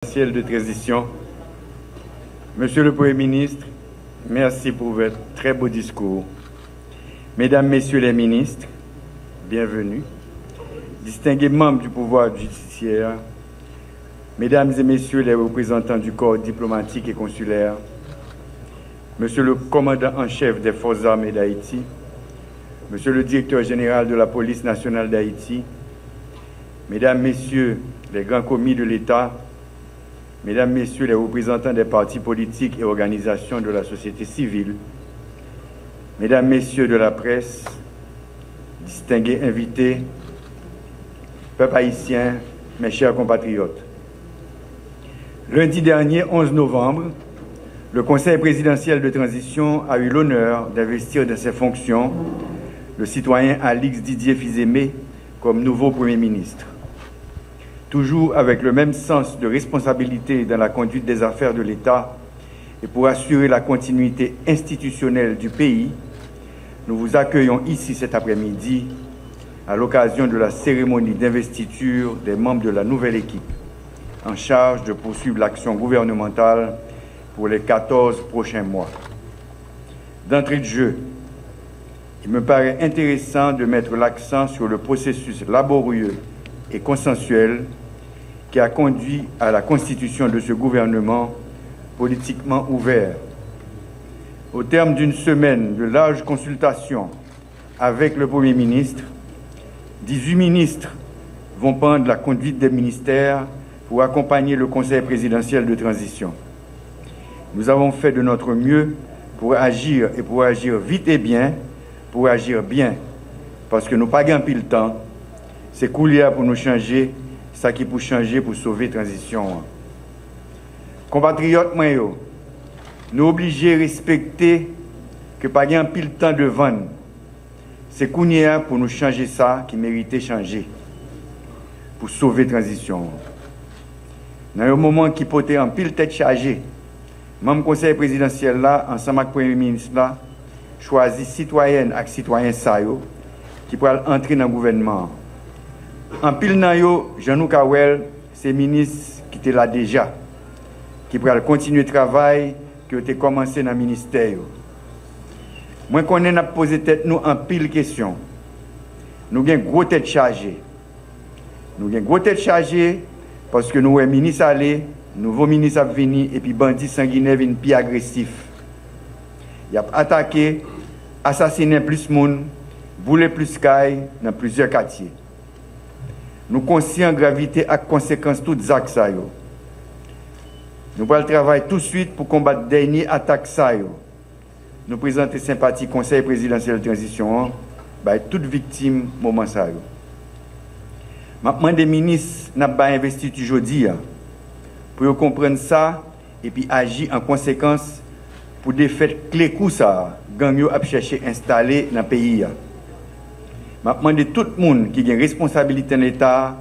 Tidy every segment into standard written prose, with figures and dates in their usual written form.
De transition. Monsieur le Premier ministre, merci pour votre très beau discours. Mesdames, Messieurs les ministres, bienvenue. Distingués membres du pouvoir judiciaire, Mesdames et Messieurs les représentants du corps diplomatique et consulaire, Monsieur le commandant en chef des forces armées d'Haïti, Monsieur le directeur général de la police nationale d'Haïti, Mesdames, Messieurs les grands commis de l'État, Mesdames, Messieurs les représentants des partis politiques et organisations de la société civile, Mesdames, Messieurs de la presse, distingués invités, peuple haïtien, mes chers compatriotes. Lundi dernier, 11 novembre, le Conseil présidentiel de transition a eu l'honneur d'investir dans ses fonctions le citoyen Alix Didier Fils-Aimé comme nouveau Premier ministre. Toujours avec le même sens de responsabilité dans la conduite des affaires de l'État et pour assurer la continuité institutionnelle du pays, nous vous accueillons ici cet après-midi à l'occasion de la cérémonie d'investiture des membres de la nouvelle équipe en charge de poursuivre l'action gouvernementale pour les 14 prochains mois. D'entrée de jeu, il me paraît intéressant de mettre l'accent sur le processus laborieux et consensuel qui a conduit à la constitution de ce gouvernement politiquement ouvert. Au terme d'une semaine de larges consultations avec le Premier ministre, 18 ministres vont prendre la conduite des ministères pour accompagner le Conseil présidentiel de transition. Nous avons fait de notre mieux pour agir et pour agir vite et bien, pour agir bien, parce que nous n'avons pas gagné le temps. C'est couler pour nous changer, ça qui pour changer, pour sauver la transition. Compatriotes, nous obligés à respecter que pas gagné pile temps de vendre. C'est couler pour nous changer ça qui méritait changer, pour sauver la transition. Dans un moment qui peut être en pile tête chargée, même conseil présidentiel là, ensemble avec le Premier ministre là, choisit citoyennes et citoyens qui pourraient entrer dans le gouvernement. En pile nan yo, Jean-Nou Kawel, c'est ministre qui était là déjà, qui pourrait continuer le travail qui a été commencé dans le ministère. Moi, qu'on a posé tête nous en pile question. Nous avons gros tête chargée. Nous avons gros tête chargée parce que nous avons ministre allé, nouveau ministre a venu et puis bandit sanguinaire viennent plus agressif. Il a attaqué, assassiné plus de monde, boulé plus caille dans plusieurs quartiers. Nous conscients de la gravité et conséquences de toutes les actes. Nous allons travailler tout de suite pour combattre les dernières attaques. Nous présentons sympathie Conseil présidentiel de transition à toutes victimes de moment. Maintenant, des ministres n'ont pas investi aujourd'hui pour comprendre ça et puis agir en conséquence pour des faits clés que ça, gang a cherché à installer dans le pays. Je demande à tout le monde qui a une responsabilité dans l'État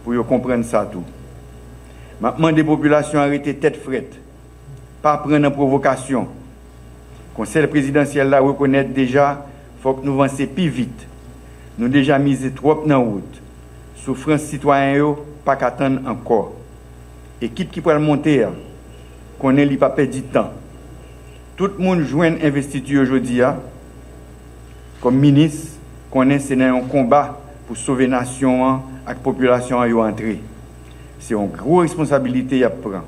pour comprendre ça tout. Je demande aux populations d'arrêter tête frette, pas prendre en provocation. Le Conseil présidentiel là reconnaît déjà qu'il faut que nous avancions plus vite. Nous avons déjà misé trop dans la route. Souffrance citoyenne, pas qu'attendre encore. Équipe qui peut monter, qu'on n'ait pas perdu de temps. Tout le monde joue une investiture aujourd'hui comme ministre. Qu'on est un combat pour sauver la nation et la population à entrer. C'est une grosse responsabilité à prendre.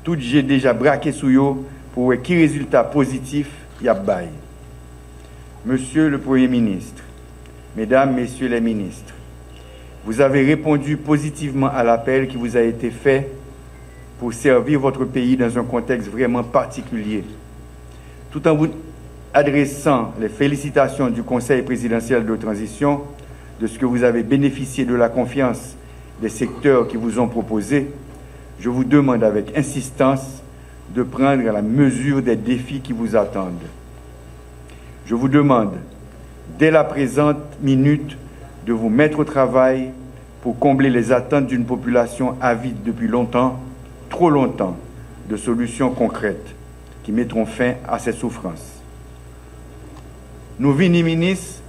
Tout j'ai déjà braqué sur eux pour voir quel résultat positif y a bail. Monsieur le Premier ministre, Mesdames, Messieurs les ministres, vous avez répondu positivement à l'appel qui vous a été fait pour servir votre pays dans un contexte vraiment particulier. Tout en vous adressant les félicitations du Conseil présidentiel de transition de ce que vous avez bénéficié de la confiance des secteurs qui vous ont proposé, je vous demande avec insistance de prendre la mesure des défis qui vous attendent. Je vous demande, dès la présente minute, de vous mettre au travail pour combler les attentes d'une population avide depuis longtemps, trop longtemps, de solutions concrètes qui mettront fin à cette souffrance. Nous venons ministres,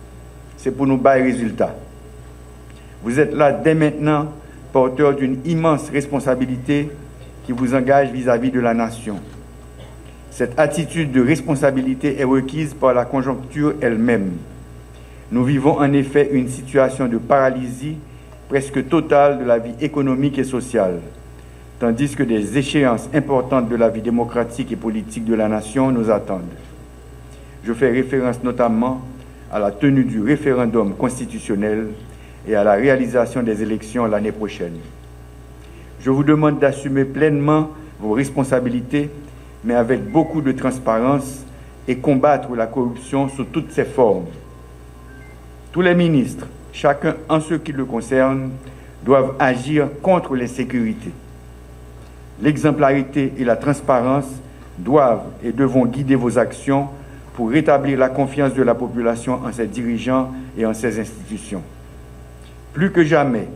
c'est pour nous bailler résultats. Vous êtes là dès maintenant porteur d'une immense responsabilité qui vous engage vis-à-vis de la nation. Cette attitude de responsabilité est requise par la conjoncture elle-même. Nous vivons en effet une situation de paralysie presque totale de la vie économique et sociale, tandis que des échéances importantes de la vie démocratique et politique de la nation nous attendent. Je fais référence notamment à la tenue du référendum constitutionnel et à la réalisation des élections l'année prochaine. Je vous demande d'assumer pleinement vos responsabilités, mais avec beaucoup de transparence, et combattre la corruption sous toutes ses formes. Tous les ministres, chacun en ce qui le concerne, doivent agir contre l'insécurité. L'exemplarité et la transparence doivent et devront guider vos actions pour rétablir la confiance de la population en ses dirigeants et en ses institutions. Plus que jamais,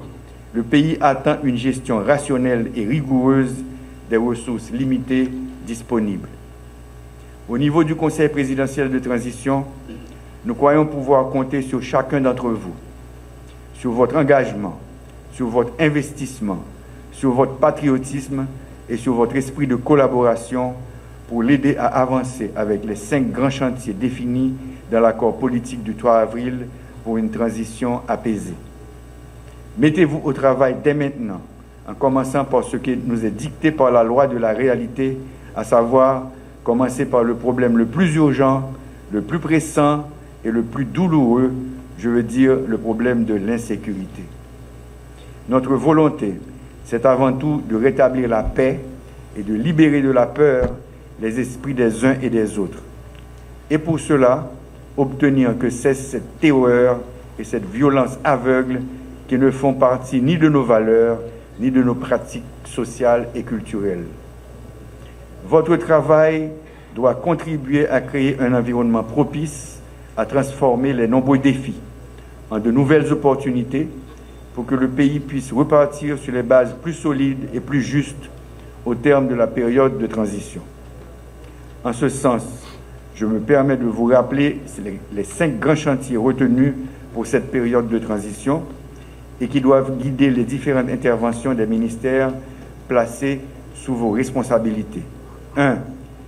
le pays attend une gestion rationnelle et rigoureuse des ressources limitées disponibles. Au niveau du Conseil présidentiel de transition, nous croyons pouvoir compter sur chacun d'entre vous, sur votre engagement, sur votre investissement, sur votre patriotisme et sur votre esprit de collaboration pour l'aider à avancer avec les 5 grands chantiers définis dans l'accord politique du 3 avril pour une transition apaisée. Mettez-vous au travail dès maintenant, en commençant par ce qui nous est dicté par la loi de la réalité, à savoir commencer par le problème le plus urgent, le plus pressant et le plus douloureux, je veux dire le problème de l'insécurité. Notre volonté, c'est avant tout de rétablir la paix et de libérer de la peur les esprits des uns et des autres. Et pour cela, obtenir que cesse cette terreur et cette violence aveugle qui ne font partie ni de nos valeurs, ni de nos pratiques sociales et culturelles. Votre travail doit contribuer à créer un environnement propice à transformer les nombreux défis en de nouvelles opportunités pour que le pays puisse repartir sur les bases plus solides et plus justes au terme de la période de transition. En ce sens, je me permets de vous rappeler les 5 grands chantiers retenus pour cette période de transition et qui doivent guider les différentes interventions des ministères placés sous vos responsabilités. 1.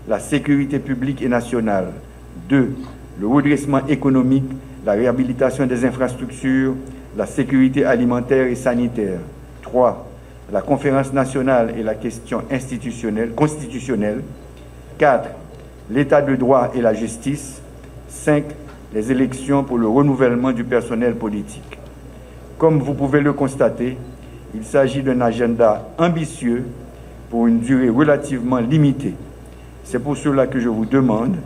La sécurité publique et nationale. 2. Le redressement économique, la réhabilitation des infrastructures, la sécurité alimentaire et sanitaire. 3. La conférence nationale et la question constitutionnelle. 4. L'état de droit et la justice. 5. Les élections pour le renouvellement du personnel politique. Comme vous pouvez le constater, il s'agit d'un agenda ambitieux pour une durée relativement limitée. C'est pour cela que je vous demande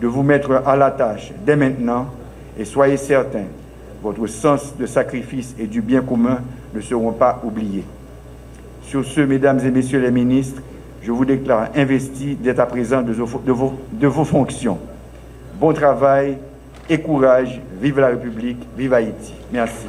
de vous mettre à la tâche dès maintenant et soyez certains, votre sens de sacrifice et du bien commun ne seront pas oubliés. Sur ce, mesdames et messieurs les ministres, je vous déclare investi dès à présent de vos fonctions. Bon travail et courage. Vive la République, vive Haïti. Merci.